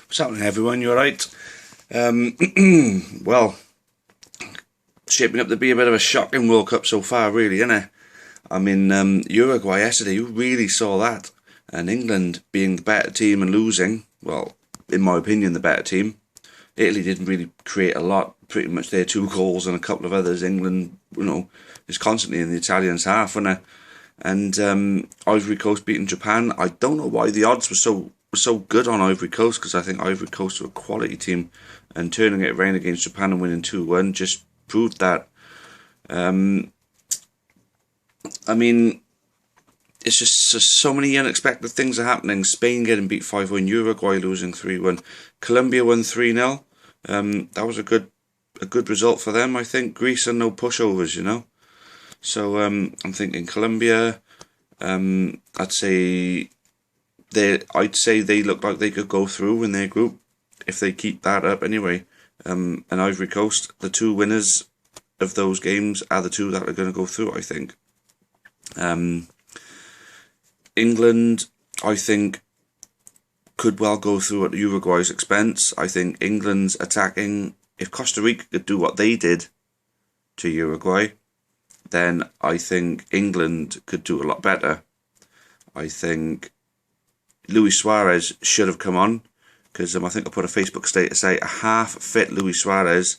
What's happening, everyone? You alright? Well, shaping up to be a bit of a shocking World Cup so far, really, isn't it? I mean, Uruguay yesterday, you really saw that. And England being the better team and losing, well, in my opinion, the better team. Italy didn't really create a lot, pretty much their 2 goals and a couple of others. England, is constantly in the Italians' half, isn't it? And Ivory Coast beating Japan. I don't know why the odds were so good on Ivory Coast, because I think Ivory Coast are a quality team, and turning it around against Japan and winning 2-1 just proved that. I mean, it's just so many unexpected things are happening. Spain getting beat 5-1, Uruguay losing 3-1, Colombia won 3-0. That was a good result for them, I think. Greece are no pushovers. So I'm thinking Colombia. I'd say they look like they could go through in their group if they keep that up anyway. And Ivory Coast, the two winners of those games are the two that are going to go through, I think. England, I think, could well go through at Uruguay's expense. I think England's attacking, if Costa Rica could do what they did to Uruguay, then I think England could do a lot better. I think Luis Suarez should have come on, because I think I put a Facebook status say a half-fit Luis Suarez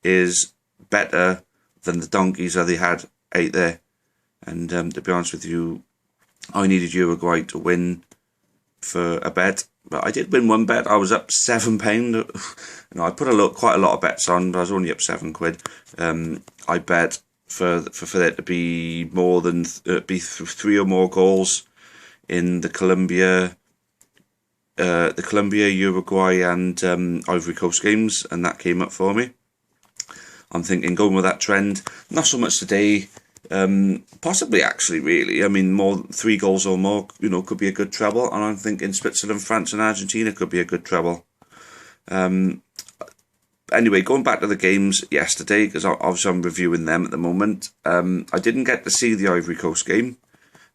is better than the donkeys that they had out there. And to be honest with you, I needed Uruguay to win for a bet, but I did win one bet. I was up £7. I put quite a lot of bets on, but I was only up £7. I bet for there to be more than be 3 or more goals in the Colombia, Uruguay, and Ivory Coast games, and that came up for me. I'm thinking going with that trend, not so much today. Possibly, actually, really. I mean, 3 goals or more, could be a good treble. And I'm thinking Switzerland, France, and Argentina could be a good treble. Anyway, going back to the games yesterday, because obviously I'm reviewing them at the moment. I didn't get to see the Ivory Coast game.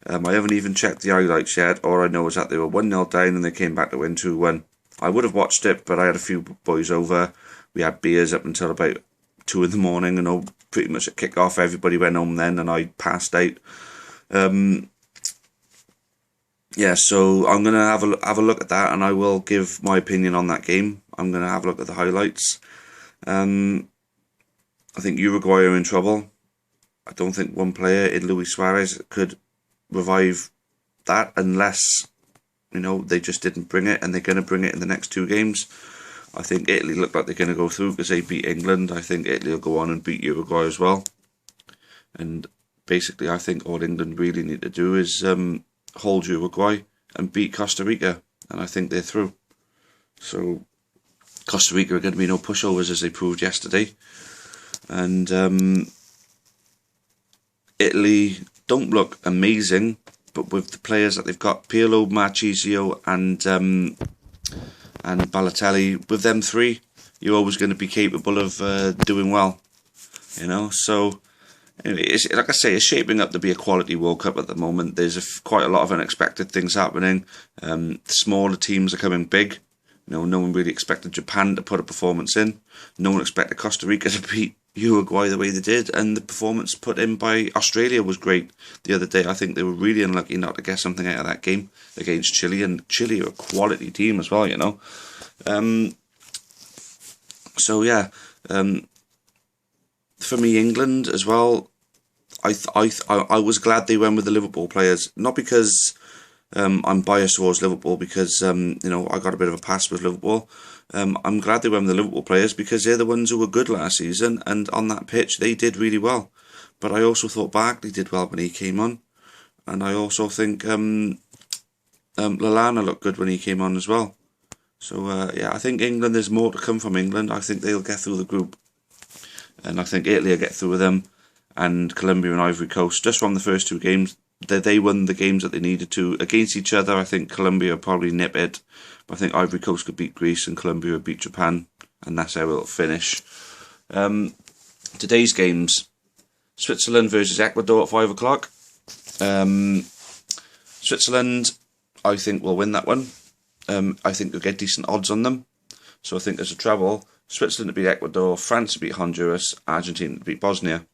I haven't even checked the highlights yet. All I know is that they were 1-0 down and they came back to win 2-1. I would have watched it, but I had a few boys over. We had beers up until about 2 in the morning, pretty much at kick-off. Everybody went home then, and I passed out. So I'm going to have a look at that, and I will give my opinion on that game. I'm going to have a look at the highlights. I think Uruguay are in trouble. I don't think one player in Luis Suarez could revive that unless, they just didn't bring it, and they're going to bring it in the next 2 games. I think Italy look like they're going to go through because they beat England. I think Italy will go on and beat Uruguay as well. And basically, I think all England really need to do is hold Uruguay and beat Costa Rica. And I think they're through. So Costa Rica are going to be no pushovers, as they proved yesterday. And Italy don't look amazing, but with the players that they've got, Pirlo, Marchisio, and Balotelli, with them 3, you're always going to be capable of doing well, So, anyway, it's, like I say, it's shaping up to be a quality World Cup at the moment. There's quite a lot of unexpected things happening. Smaller teams are coming big. No one really expected Japan to put a performance in. No one expected Costa Rica to beat Uruguay the way they did, and the performance put in by Australia was great the other day. I think they were really unlucky not to get something out of that game against Chile, and Chile are a quality team as well, For me, England as well, I was glad they went with the Liverpool players, not because I'm biased towards Liverpool, because I got a bit of a pass with Liverpool. I'm glad they went with the Liverpool players because they're the ones who were good last season, and on that pitch they did really well. But I also thought Barkley did well when he came on, and I also think Lallana looked good when he came on as well. So I think England, there's more to come from England. I think they'll get through the group, and I think Italy will get through with them, and Colombia and Ivory Coast, just from the first 2 games. They won the games that they needed to against each other. I think Colombia will probably nip it, but I think Ivory Coast could beat Greece and Colombia would beat Japan, and that's how it'll finish. Today's games: Switzerland versus Ecuador at 5 o'clock. Switzerland, I think, will win that one. I think they'll get decent odds on them. So I think there's a treble: Switzerland to beat Ecuador, France to beat Honduras, Argentina to beat Bosnia.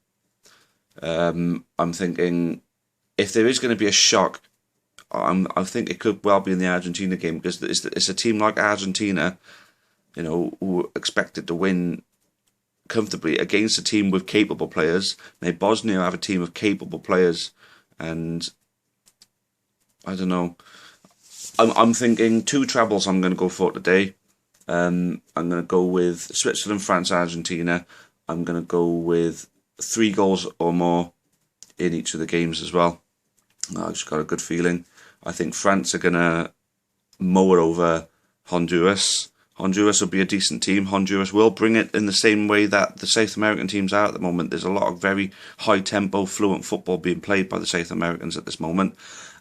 I'm thinking if there is going to be a shock, I think it could well be in the Argentina game, because it's a team like Argentina, who expected to win comfortably against a team with capable players. Now Bosnia have a team of capable players, and I don't know. I'm thinking 2 trebles I'm going to go for today. I'm going to go with Switzerland, France, Argentina. I'm going to go with 3 goals or more in each of the games as well. I've just got a good feeling. I think France are going to mow it over Honduras. Honduras will be a decent team. Honduras will bring it in the same way that the South American teams are at the moment. There's a lot of very high-tempo, fluent football being played by the South Americans at this moment.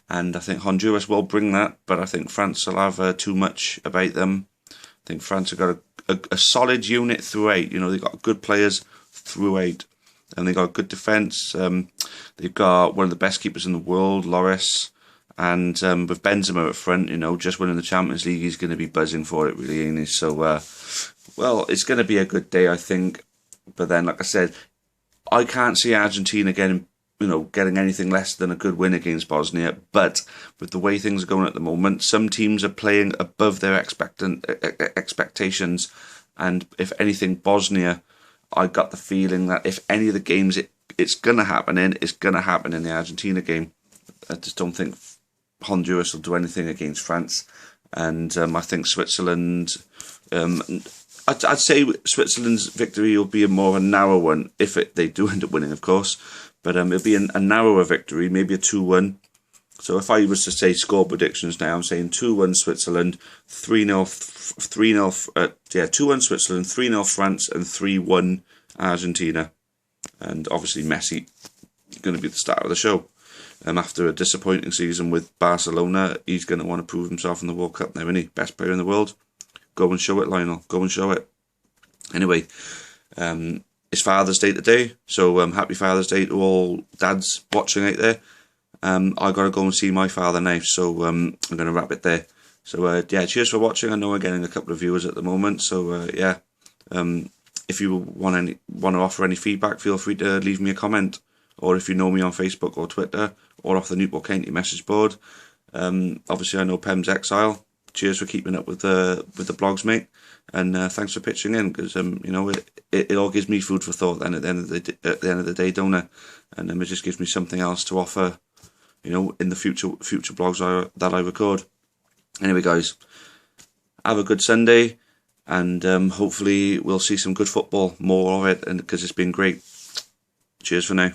And I think Honduras will bring that, but I think France will have too much about them. I think France have got a solid unit throughout. They've got good players throughout, and they've got good defence. They've got one of the best keepers in the world, Loris. And with Benzema up front, just winning the Champions League, he's going to be buzzing for it, really, ain't he? So, well, it's going to be a good day, I think. But then, like I said, I can't see Argentina getting anything less than a good win against Bosnia. But with the way things are going at the moment, some teams are playing above their expectations. And if anything, Bosnia, I got the feeling that if any of the games it's going to happen in, it's going to happen in the Argentina game. I just don't think Honduras will do anything against France, and I think Switzerland. I'd say Switzerland's victory will be a more of a narrow one if they do end up winning, of course. But it'll be a narrower victory, maybe a 2-1. So if I was to say score predictions now, I'm saying 2-1 Switzerland, 3-0, 2-1 Switzerland, 3-0 France, and 3-1 Argentina. And obviously Messi going to be the star of the show. After a disappointing season with Barcelona, he's going to want to prove himself in the World Cup now, isn't he? Best player in the world. Go and show it, Lionel. Go and show it. Anyway, it's Father's Day today, so happy Father's Day to all dads watching out there. I got to go and see my father now, so I'm going to wrap it there. So cheers for watching. I know we're getting a couple of viewers at the moment, so if you want to offer any feedback, feel free to leave me a comment. Or if you know me on Facebook or Twitter, or off the Newport County message board. Obviously, I know Pem's Exile. Cheers for keeping up with the blogs, mate. And thanks for pitching in, because it all gives me food for thought. Then at the end of the day, don't it? And it just gives me something else to offer, in the future blogs that I record. Anyway, guys, have a good Sunday, and hopefully we'll see some good football, more of it, and because it's been great. Cheers for now.